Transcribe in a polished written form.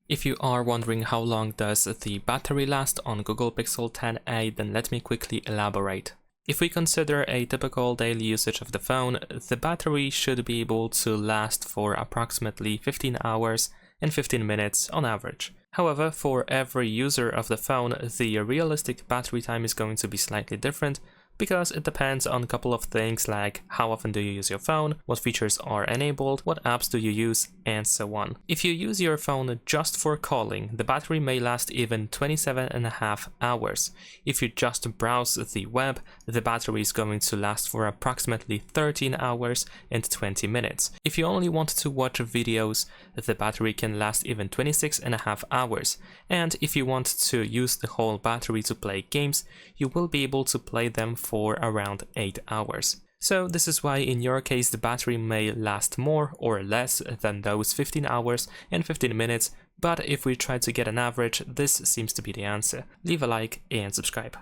If you are wondering how long does the battery last on Google Pixel 10a, then let me quickly elaborate. If we consider a typical daily usage of the phone, the battery should be able to last for approximately 15 hours and 15 minutes on average. However, for every user of the phone, the realistic battery time is going to be slightly different, because it depends on a couple of things like how often do you use your phone, what features are enabled, what apps do you use, and so on. If you use your phone just for calling, the battery may last even 27.5 hours. If you just browse the web, the battery is going to last for approximately 13 hours and 20 minutes. If you only want to watch videos, the battery can last even 26.5 hours. And if you want to use the whole battery to play games, you will be able to play them for around 8 hours. So this is why in your case the battery may last more or less than those 15 hours and 15 minutes, but if we try to get an average, this seems to be the answer. Leave a like and subscribe.